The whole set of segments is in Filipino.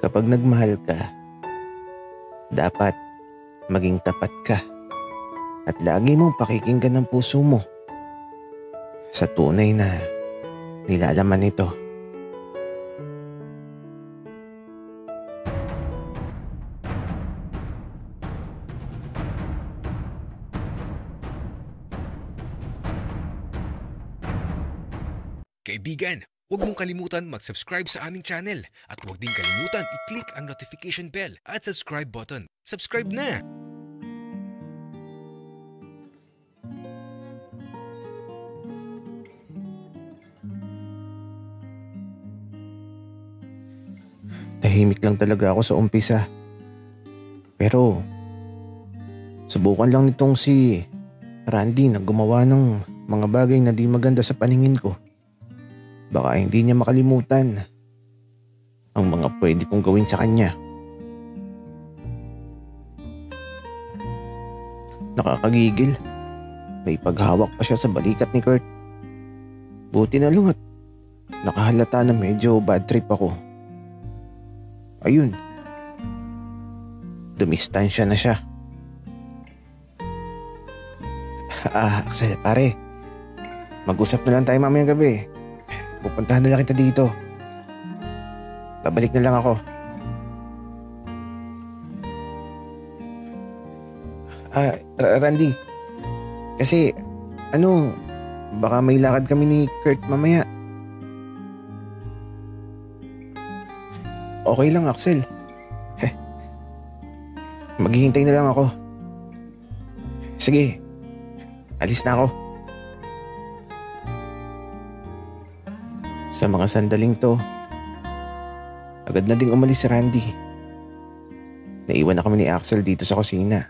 Kapag nagmahal ka, dapat maging tapat ka at lagi mong pakikinggan ang puso mo sa tunay na nilalaman nito. Kaibigan, huwag mong kalimutan mag-subscribe sa aming channel at huwag din kalimutan i-click ang notification bell at subscribe button. Subscribe na! Tahimik lang talaga ako sa umpisa. Pero subukan lang nitong si Randy na gumawa ng mga bagay na di maganda sa paningin ko. Baka hindi niya makalimutan ang mga pwede kong gawin sa kanya. Nakakagigil. May paghawak pa siya sa balikat ni Kurt. Buti na lang at nakahalata na medyo bad trip ako. Ayun. Dumistansya na siya. Axel, pare. Mag-usap na lang tayo mamayang gabi. Pupuntahan na lang kita dito. Babalik na lang ako. Randy. Kasi, baka may lakad kami ni Kurt mamaya. Okay lang, Axel. Maghihintay na lang ako. Sige, alis na ako. Sa mga sandaling to, agad na ding umalis si Randy. Naiwan na kami ni Axel dito sa kusina.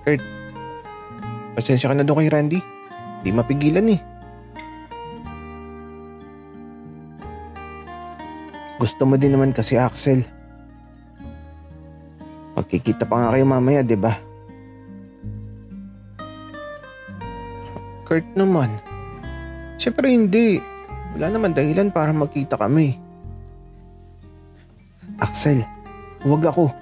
Kurt, pasensya ka na doon kay Randy. Di mapigilan eh. Gusto mo din naman kasi, Axel. Magkikita pa nga kayo mamaya, diba? Kurt naman. Siyempre hindi. Wala naman dahilan para magkita kami. Axel, huwag ako.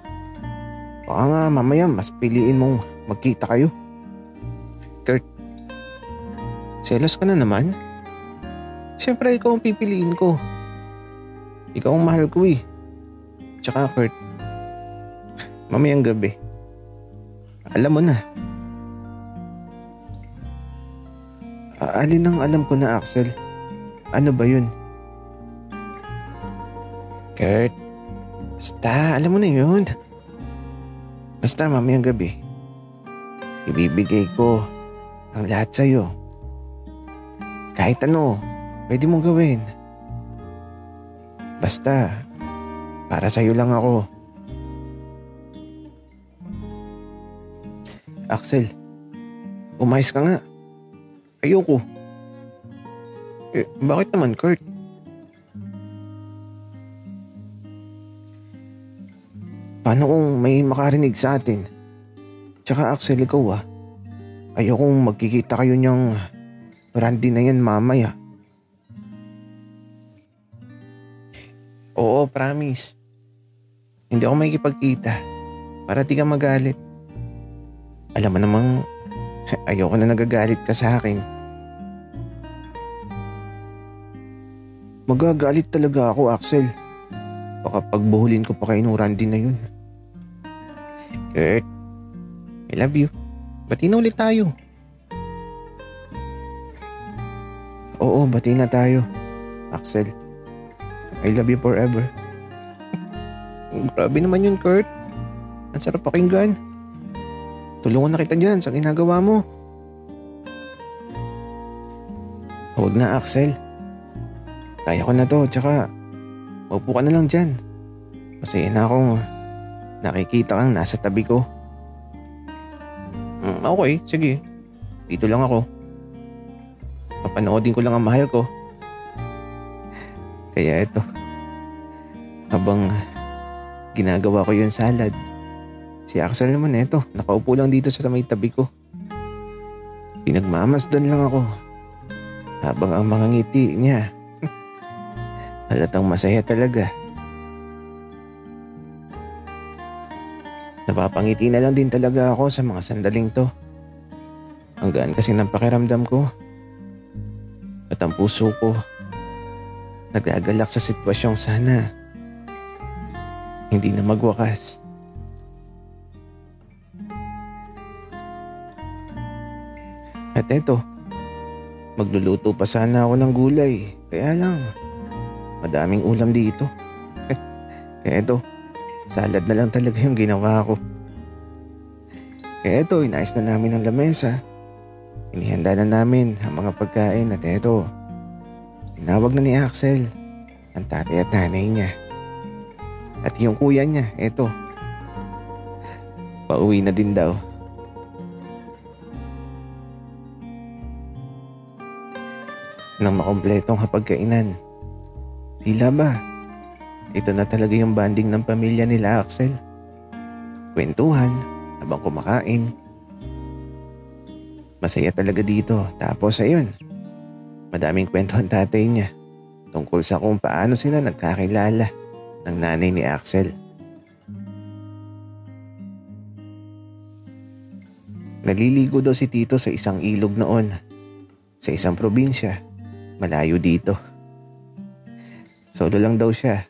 Baka nga mamaya mas piliin mong magkita kayo. Kurt, selos ka na naman? Siyempre ikaw ang pipiliin ko. Ikaw ang mahal ko eh. Tsaka Kurt, mamayang gabi, alam mo na. Alin ang alam ko na, Axel? Ano ba yun? Kurt, basta, alam mo na yun. Basta mamayang gabi, ibibigay ko ang lahat sa'yo. Kahit ano, pwede mong gawin. Basta, para sa'yo lang ako. Axel, umayos ka nga. Ayoko. Bakit naman, Kurt? Paano kung may makarinig sa atin? Tsaka Axel, ikaw ayokong magkikita kayo niyang Randy na yan mamaya. Oo, promise. Hindi ako makikipagkita para di ka magalit. Alam mo namang ayoko na nagagalit ka sa akin. Magagalit talaga ako, Axel. Baka pagbuhulin ko pa kayo ng Randy na yun. Kurt, I love you. Bati na ulit tayo. Oo, bati na tayo, Axel. I love you forever. Grabe naman yun, Kurt. Ang sarap pakinggan. Tulungan na kita dyan sa ginagawa mo. Huwag na, Axel. Kaya ko na to, tsaka upo ka na lang dyan. Masaya na akong nakikita kang nasa tabi ko. Okay, sige. Dito lang ako. Papanoodin ko lang ang mahal ko. Kaya ito, habang ginagawa ko yung salad, si Axel naman nakaupo lang dito sa may tabi ko. Pinagmamasdan lang ako habang ang mga ngiti niya Halatang masaya talaga. Napapangiti na lang din talaga ako sa mga sandaling to. Ang gaan kasi ng pakiramdam ko. At ang puso ko nagagalak sa sitwasyong sana hindi na magwakas. At eto, magluluto pa sana ako ng gulay. Kaya lang, madaming ulam dito. Kaya eto, salad na lang talaga yung ginawa ko. Kaya eto, inayos na namin ang lamesa. Inihanda na namin ang mga pagkain at eto, tinawag na ni Axel ang tatay at nanay niya. At yung kuya niya, eto, pauwi na din daw. Nang makompletong hapagkainan, tila ba, ito na talaga yung banding ng pamilya nila Axel. Kwentuhan habang kumakain. Masaya talaga dito. Tapos ayun, madaming kwento ang tatay niya tungkol sa kung paano sila nagkakilala ng nanay ni Axel. Naliligo daw si Tito sa isang ilog noon, sa isang probinsya, malayo dito. Solo lang daw siya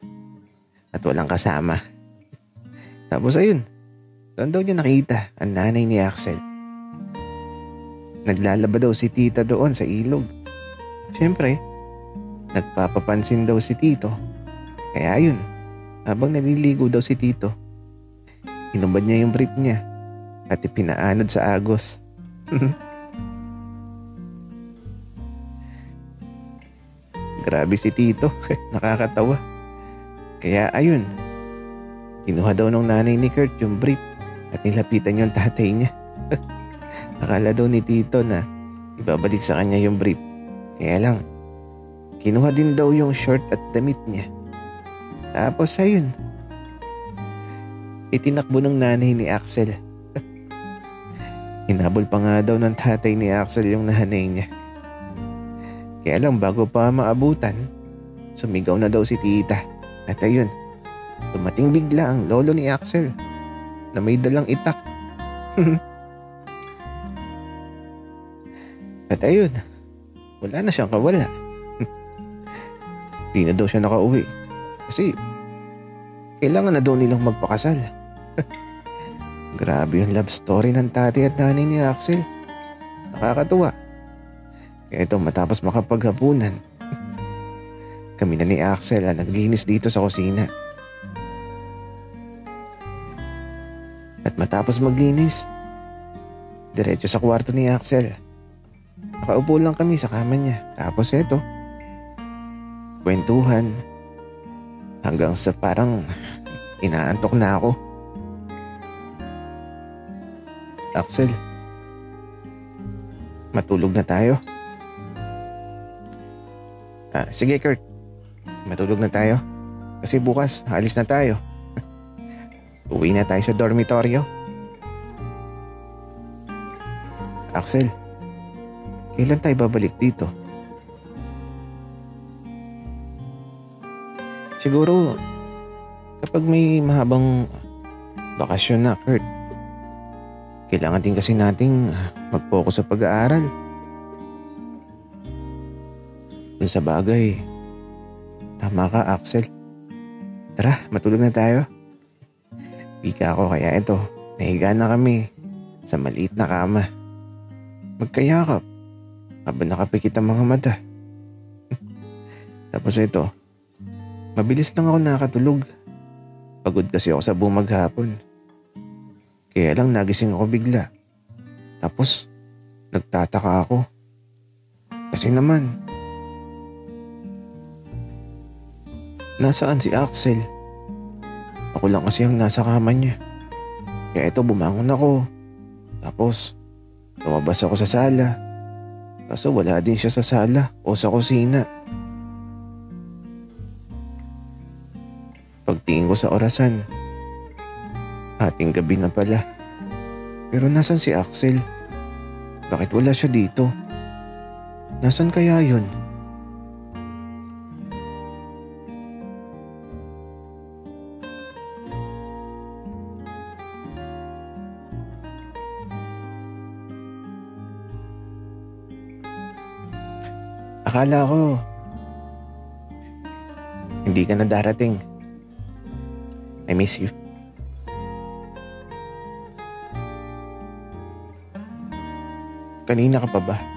at walang kasama. Tapos ayun, doon daw niya nakita ang nanay ni Axel. Naglalaba daw si tita doon sa ilog. Siyempre, nagpapapansin daw si Tito. Kaya ayun, habang naliligo daw si Tito, inubad niya yung brief niya at ipinaanod sa agos. Grabe si Tito, nakakatawa. Kaya ayun, kinuha daw ng nanay ni Kurt yung brief at nilapitan yung tatay niya. Akala daw ni Tito na ibabalik sa kanya yung brief. Kaya lang, kinuha din daw yung short at damit niya. Tapos ayun, itinakbo ng nanay ni Axel. Hinabol pa nga daw ng tatay ni Axel yung nanay niya. Kaya lang bago pa maabutan, sumigaw na daw si tita. At ayun, dumating bigla ang lolo ni Axel na may dalang itak. At ayun, wala na siyang kawala. Di na daw siya nakauwi kasi kailangan na daw nilang magpakasal. Grabe yung love story ng tatay at nanay ni Axel. Nakakatuwa. Kaya ito, matapos makapaghapunan, kami na ni Axel ang naglinis dito sa kusina. At matapos maglinis, diretso sa kwarto ni Axel. Nakaupo lang kami sa kama niya. Tapos eto, kwentuhan hanggang sa parang inaantok na ako. Axel, matulog na tayo. Sige Kurt, matulog na tayo. Kasi bukas, alis na tayo. Uwi na tayo sa dormitoryo. Axel, kailan tayo babalik dito? Siguro, kapag may mahabang bakasyon na, Kurt. Kailangan din kasi nating mag-focus sa pag-aaral. Dun sa bagay, tama ka, Axel. Tara, matulog na tayo. Pika ako, kaya ito, nahiga na kami sa maliit na kama. Magkayakap habang nakapikit ang mga mata. Tapos ito, mabilis lang ako nakatulog. Pagod kasi ako sa buong maghapon. Kaya lang nagising ako bigla. Tapos, nagtataka ako. Kasi naman, nasaan si Axel? Ako lang kasi ang nasa kama niya. Kaya ito, bumangon ako. Tapos, lumabas ako sa sala. Kaso wala din siya sa sala o sa kusina. Pagtingin ko sa orasan, ating gabi na pala. Pero nasan si Axel? Bakit wala siya dito? Nasan kaya yun? Akala ko hindi ka na darating. I miss you. Kanina ka pa ba?